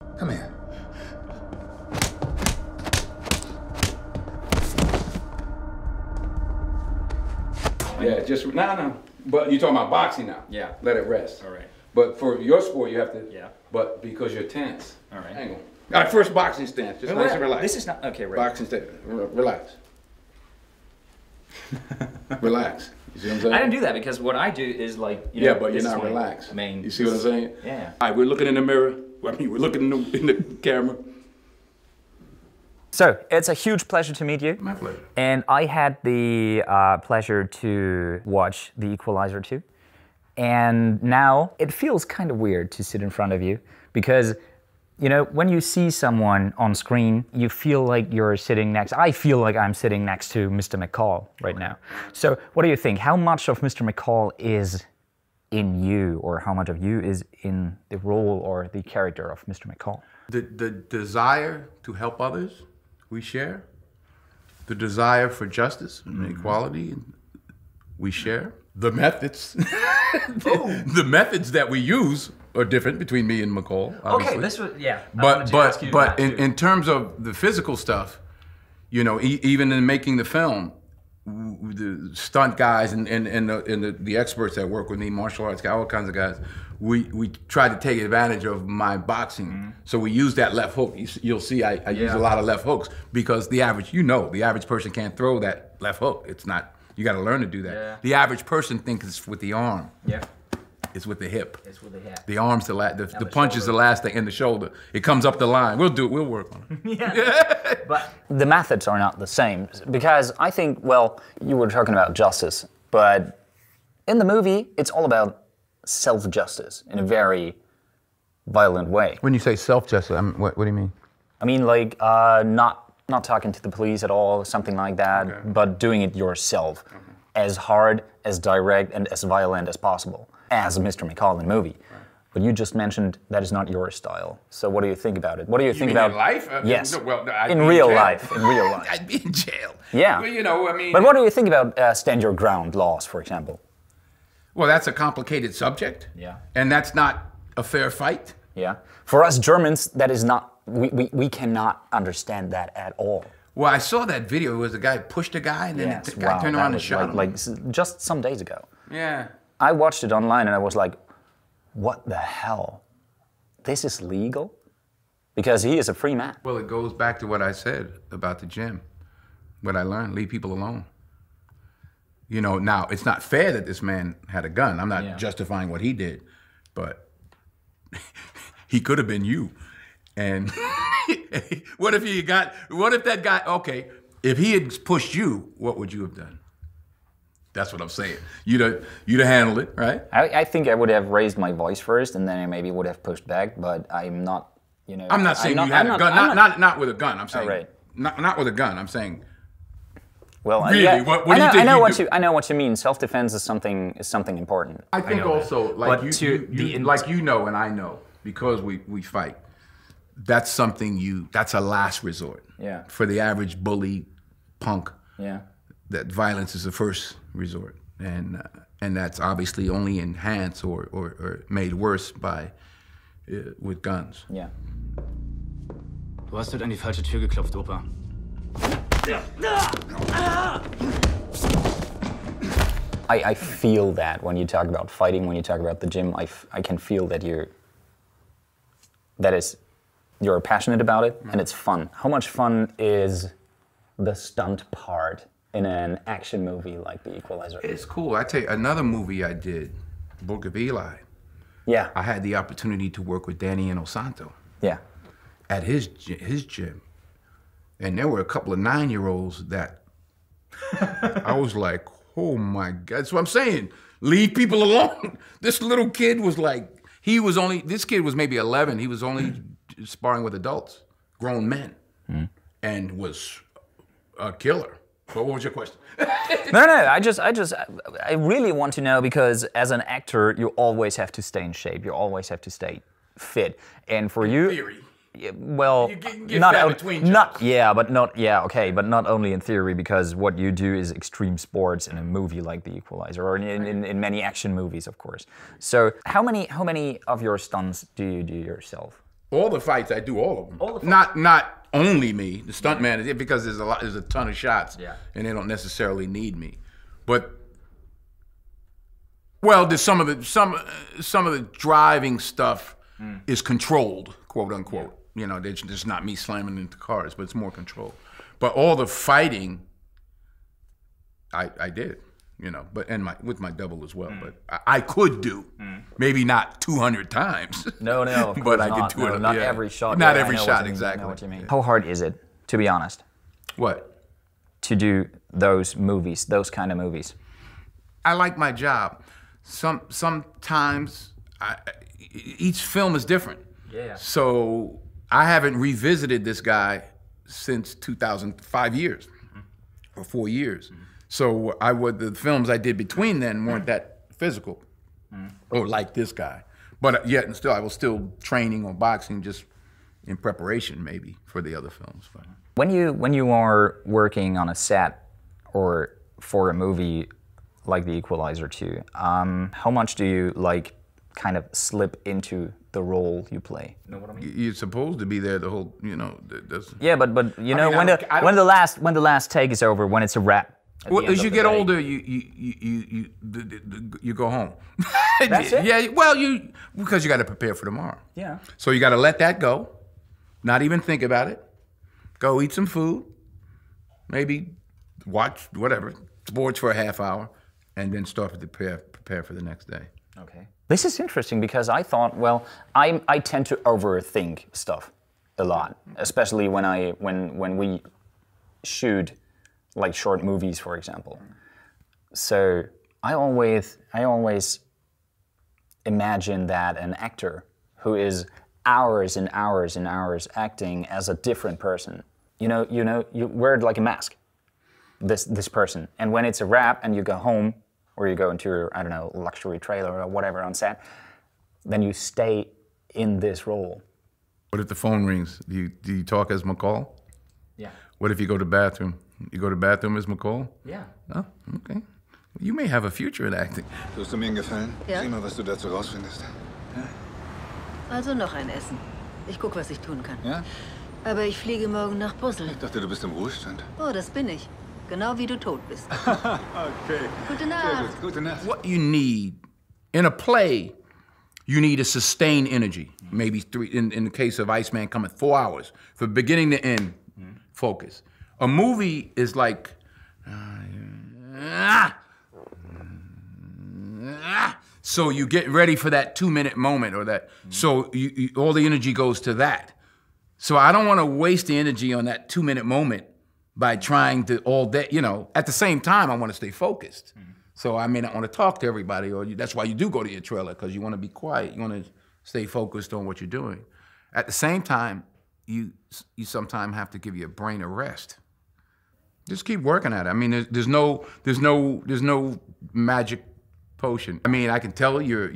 Come here. Yeah, just no. But you're talking about boxing now. Yeah. Let it rest. All right. But for your sport, you have to. Yeah. But because you're tense. All right. Hang on. All right, first boxing stance. Just nice and relaxed. This is not okay. Right. Boxing stance. Relax. Relax. You see what I'm saying? I didn't do that because what I do is like. Yeah, but you're not relaxed. You see what I'm saying? Yeah. All right, we're looking in the mirror. I mean, we're looking in the camera. So, it's a huge pleasure to meet you. My pleasure. And I had the pleasure to watch The Equalizer 2. And now it feels kind of weird to sit in front of you because, you know, when you see someone on screen, you feel like you're sitting next. I feel like I'm sitting next to Mr. McCall right now. So, what do you think? How much of Mr. McCall is in you, or how much of you is in the role or the character of Mr. McCall? The desire to help others, we share. The desire for justice and equality, we share. The methods, the methods that we use are different between me and McCall. Obviously. Okay, this was, yeah. But in terms of the physical stuff, you know, even in making the film, the stunt guys and the experts that work with me, martial arts guys, all kinds of guys, we try to take advantage of my boxing. Mm-hmm. So we use that left hook. You'll see I use a lot of left hooks because the average person can't throw that left hook. It's not, you got to learn to do that. Yeah. The average person thinks it's with the arm. Yeah. It's with the hip. It's with the hip. The arm's the punch is the last thing, and the shoulder. It comes up the line. We'll work on it. Yeah. But the methods are not the same because I think, well, you were talking about justice, but in the movie, it's all about self-justice in a very violent way. When you say self-justice, what do you mean? I mean, like, not talking to the police at all, something like that, but doing it yourself, as hard, as direct, and as violent as possible, as Mr. McCall in the movie. But you just mentioned that is not your style. So what do you think about it? What do you think about in life? Yes. Well, in real life. In real life. I'd be in jail. Yeah. Well, you know, I mean. But what do you think about stand your ground laws, for example? Well, that's a complicated subject. Yeah. And that's not a fair fight. Yeah. For us Germans, that is not. We cannot understand that at all. Well, I saw that video. It was a guy pushed a guy, and then the guy turned around and shot him. Like just some days ago. Yeah. I watched it online, and I was like, what the hell? This is legal? Because he is a free man. Well, it goes back to what I said about the gym. What I learned, leave people alone. You know, now, it's not fair that this man had a gun. I'm not justifying what he did, but he could have been you. And what if that guy, okay, if he had pushed you, what would you have done? That's what I'm saying. You'd have handled it, right? I think I would have raised my voice first, and then I maybe would have pushed back. But I'm not, you know. I'm not saying you had a gun. Not with a gun. I'm saying not with a gun. I'm saying. Well, really, yeah, what do you think? I know what you mean. Self-defense is something important. I think also, like you know, and I know, because we fight. That's something that's a last resort. Yeah. For the average bully, punk. Yeah. That violence is the first resort, and that's obviously only enhanced or made worse by with guns. Yeah. Du hast heute an die falsche Tür geklopft, Opa. I feel that when you talk about fighting, when you talk about the gym, I can feel that you're passionate about it, and it's fun. How much fun is the stunt part in an action movie like The Equalizer? It's cool. I tell you, another movie I did, Book of Eli. Yeah. I had the opportunity to work with Danny Inosanto. Yeah. At his gym. And there were a couple of 9-year-olds that I was like, oh my God. That's what I'm saying. Leave people alone. This little kid was like, this kid was maybe 11. He was only sparring with adults, grown men, and was a killer. But what was your question? No, I really want to know, because as an actor, you always have to stay in shape. You always have to stay fit. And for you, theory. Well, you not not only in theory, because what you do is extreme sports in a movie like The Equalizer, or in many action movies, of course. So how many of your stunts do you do yourself? All the fights, I do all of them. All the fights. Not only me. The stuntman is it because there's a ton of shots, and they don't necessarily need me. But well, there's some of the driving stuff is controlled, quote unquote. Yeah. You know, there's not me slamming into cars, but it's more controlled. But all the fighting, I did. You know, but with my double as well. But I could do maybe not 200 times. No, of but I not. could do it. Not every shot. Not every shot, exactly. I know what you mean. How hard is it, to be honest? What? To do those movies, those kind of movies. I like my job. Sometimes each film is different. Yeah. So I haven't revisited this guy since 2005 years or 4 years. So the films I did between then weren't that physical or like this guy. But yet and still, I was still training or boxing just in preparation maybe for the other films. But. When you are working on a set or for a movie like The Equalizer 2, how much do you like kind of slip into the role you play? You know what I mean? You're supposed to be there the whole, you know. Yeah, but you know, when the last take is over, when it's a wrap. Well, as you get older, you go home. That's it? Yeah, well, because you got to prepare for tomorrow. Yeah. So you got to let that go, not even think about it. Go eat some food, maybe watch whatever, sports for a half hour, and then start to prepare for the next day. Okay. This is interesting because I thought, well, I tend to overthink stuff a lot, especially when we shoot like short movies, for example. So I always imagine that an actor who is hours and hours and hours acting as a different person, you wear like a mask, this person, and when it's a wrap and you go home or you go into your, I don't know, luxury trailer or whatever on set, then you stay in this role. What if the phone rings? Do you talk as McCall? Yeah. What if you go to the bathroom? You go to the bathroom as McCall? Yeah. Oh, okay. You may have a future in acting. Tust du mir einen Gefallen? Ja? Sieh mal, was du dazu rausfindest. Ja? Also noch ein Essen. Ich guck, was ich tun kann. Ja? Aber ich fliege morgen nach Brüssel. Ich dachte, du bist im Ruhestand. Oh, das bin ich. Genau wie du tot bist. Okay. Gute Nacht. Sehr gut. Gute Nacht. What you need in a play, you need a sustained energy. Maybe in the case of Iceman, coming 4 hours from beginning to end. Focus. A movie is like, so you get ready for that 2-minute moment or that. So all the energy goes to that. So I don't want to waste the energy on that 2-minute moment by trying to all day, at the same time, I want to stay focused. So I may not want to talk to everybody, or that's why you do go to your trailer, because you want to be quiet. You want to stay focused on what you're doing. At the same time, you sometimes have to give your brain a rest. Just keep working at it. I mean, there's no magic potion. I mean, I can tell you're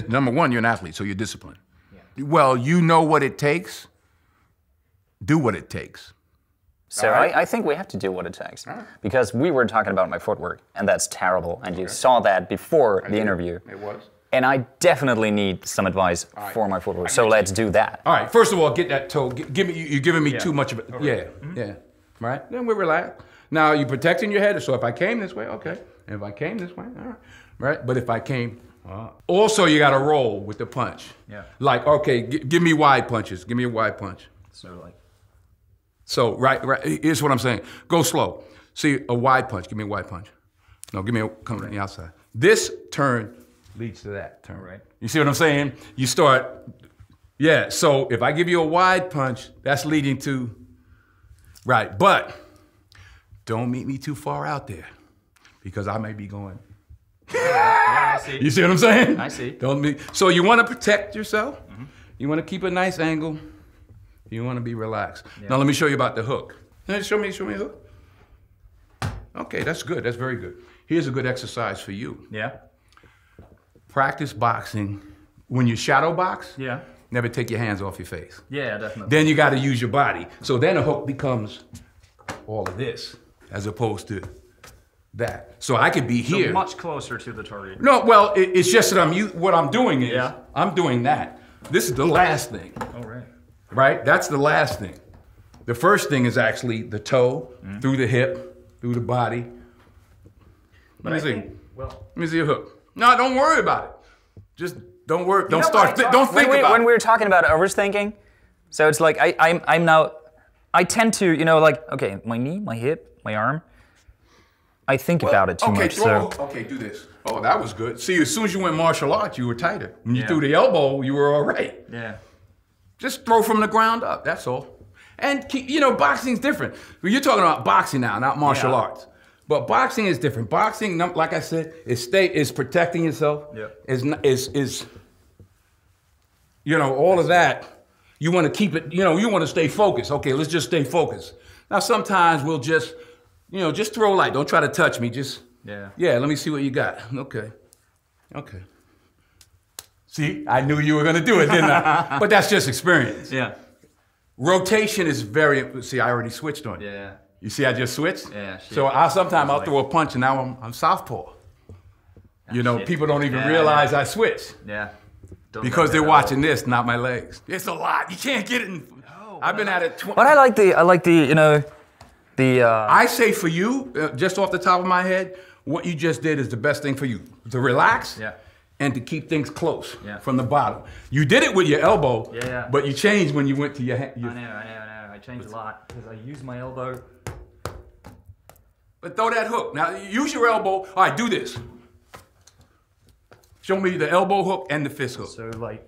number one, you're an athlete, so you're disciplined. Yeah. Well, you know what it takes. Do what it takes. So right. I think we have to do what it takes, because we were talking about my footwork, and that's terrible, and you saw that before the interview. It was. And I definitely need some advice for my footwork, so let's do that. All right, first of all, get that toe. You're giving me too much of it. Yeah, yeah. Right? Then we relax. Now, you're protecting your head, so if I came this way, okay. And if I came this way, all right. Right? But if I came, also you got to roll with the punch. Yeah. Like, okay, give me wide punches. Give me a wide punch. So, right, here's what I'm saying. Go slow. See, a wide punch. Give me a wide punch. No, give me come from the outside. This turn leads to that turn. Right. You see what I'm saying? You start, so if I give you a wide punch, that's leading to, right. But don't meet me too far out there, because I may be going. Yeah, I see. You see what I'm saying? I see. So you want to protect yourself. Mm-hmm. You want to keep a nice angle. You want to be relaxed. Yeah. Now let me show you about the hook. Show me a hook. Okay, that's good. That's very good. Here's a good exercise for you. Yeah. Practice boxing. When you shadow box, never take your hands off your face. Yeah, definitely. Then you got to use your body. So then a hook becomes all of this, as opposed to that. So I could be here. So much closer to the target. No, well, it's just that what I'm doing is, I'm doing that. This is the last thing. All right. Right? That's the last thing. The first thing is actually the toe, through the hip, through the body. Let me see. Let me see your hook. No, don't worry about it. Just don't worry. Don't start. Don't think about it. When we were talking about overthinking, so it's like I'm now. I tend to, you know, like, okay, my knee, my hip, my arm. I think about it too much. Okay, do this. Oh, that was good. See, as soon as you went martial arts, you were tighter. When you threw the elbow, you were all right. Yeah. Just throw from the ground up. That's all. And keep, you know, boxing's different. You're talking about boxing now, not martial arts. But boxing is different. Boxing, like I said, is protecting yourself. Yeah. Is you know, all of that. You want to keep it, you know, you want to stay focused. Okay, let's just stay focused. Now, sometimes we'll just, you know, just throw light. Don't try to touch me. Just, yeah, let me see what you got. Okay. See, I knew you were going to do it, didn't I? But that's just experience. Yeah. Rotation is very, see, I already switched on you. Yeah. You see, I just switched? Yeah, shit. So sometimes I'll throw a punch and now I'm southpaw. You know, shit. people don't even realize I switched. Yeah. Because they're watching this, not my legs. It's a lot. You can't get it in. I've been at it. But I like the, you know, the. I say for you, just off the top of my head, what you just did is the best thing for you. To relax. Yeah. And to keep things close from the bottom. You did it with your elbow, but you changed when you went to your hand. I know. I changed a lot because I used my elbow. But throw that hook. Now, use your elbow. All right, do this. Show me the elbow hook and the fist hook. So, like.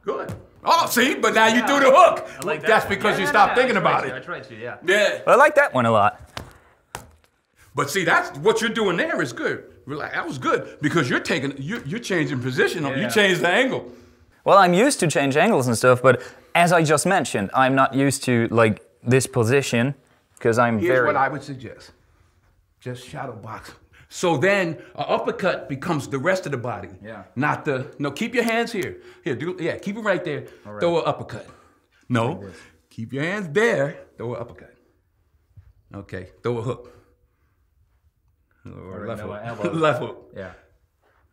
Good. Oh, see? But now you threw the hook. I like that. That's because you stopped thinking about it. I tried to, yeah. Yeah. But I like that one a lot. But see, that's what you're doing there is good. Relax. That was good because you're changing position. You changed the angle. Well, I'm used to change angles and stuff, but as I just mentioned, I'm not used to like this position because Here's what I would suggest. Just shadow box. So then an uppercut becomes the rest of the body. Yeah. Not no, keep your hands here. Keep it right there. Right. Throw an uppercut. No, like keep your hands there. Throw an uppercut. Okay, throw a hook. Or left hook. Left hook. Yeah.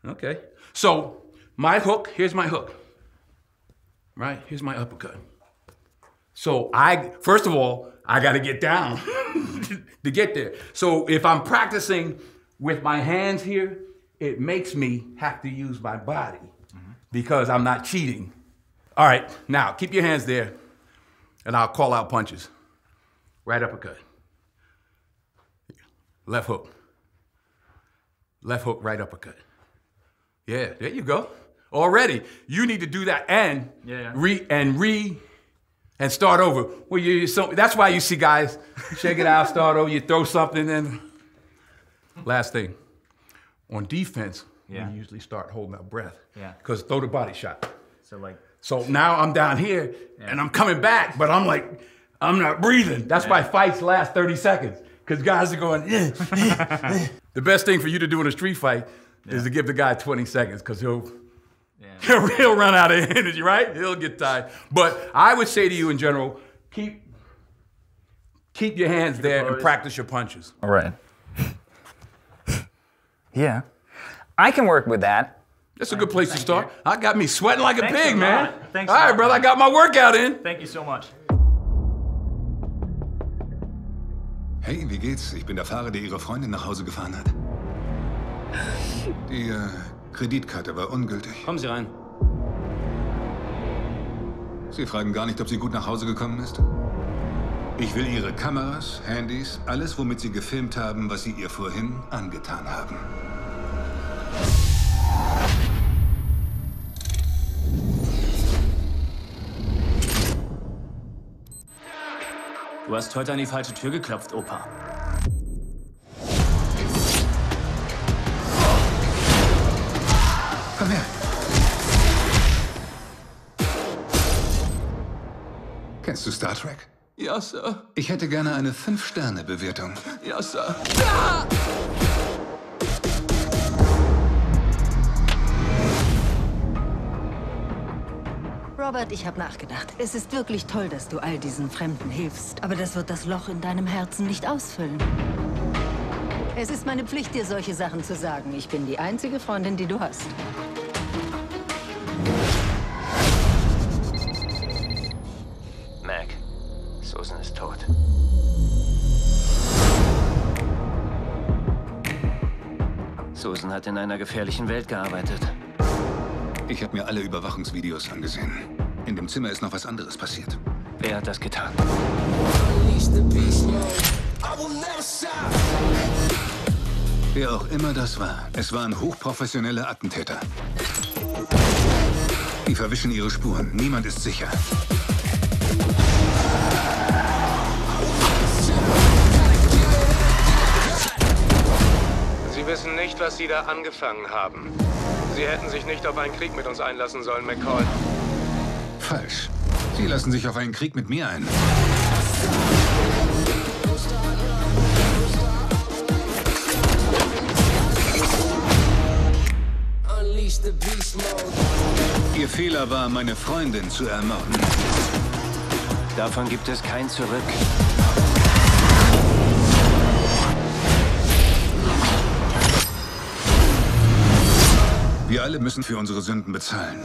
Okay. So my hook, here's my hook. Right? Here's my uppercut. So first of all, I got to get down to get there. So if I'm practicing with my hands here, it makes me have to use my body because I'm not cheating. All right, now keep your hands there and I'll call out punches. Right uppercut. Left hook. Left hook, right uppercut. Yeah, there you go. Already, you need to do that and and start over. Well, that's why you see guys shake it out, start over, you throw something in. Last thing, on defense, we usually start holding our breath. Yeah. Because throw the body shot. So now I'm down here and I'm coming back, but I'm not breathing. That's why fights last 30 seconds. Because guys are going, The best thing for you to do in a street fight is to give the guy 20 seconds because he'll run out of energy, right? He'll get tired. But I would say to you in general, keep your hands there and practice your punches. All right. Yeah. I can work with that. That's a good place to start. I got me sweating like a pig, man. Thanks All right, brother, I got my workout in. Thank you so much. Hey, wie geht's? Ich bin der Fahrer, der Ihre Freundin nach Hause gefahren hat. Die Kreditkarte war ungültig. Kommen Sie rein. Sie fragen gar nicht, ob sie gut nach Hause gekommen ist? Ich will Ihre Kameras, Handys, alles, womit Sie gefilmt haben, was Sie ihr vorhin angetan haben. Du hast heute an die falsche Tür geklopft, Opa. Komm her. Kennst du Star Trek? Ja, Sir. Ich hätte gerne eine 5-Sterne-Bewertung. Ja, Sir. Robert, ich habe nachgedacht. Es ist wirklich toll, dass du all diesen Fremden hilfst. Aber das wird das Loch in deinem Herzen nicht ausfüllen. Es ist meine Pflicht, dir solche Sachen zu sagen. Ich bin die einzige Freundin, die du hast. Mac, Susan ist tot. Susan hat in einer gefährlichen Welt gearbeitet. Ich habe mir alle Überwachungsvideos angesehen. In dem Zimmer ist noch was anderes passiert. Wer hat das getan? Wer auch immer das war, es waren hochprofessionelle Attentäter. Die verwischen ihre Spuren. Niemand ist sicher. Sie wissen nicht, was Sie da angefangen haben. Sie hätten sich nicht auf einen Krieg mit uns einlassen sollen, McCall. Falsch. Sie lassen sich auf einen Krieg mit mir ein. Ihr Fehler war, meine Freundin zu ermorden. Davon gibt es kein Zurück. Wir alle müssen für unsere Sünden bezahlen.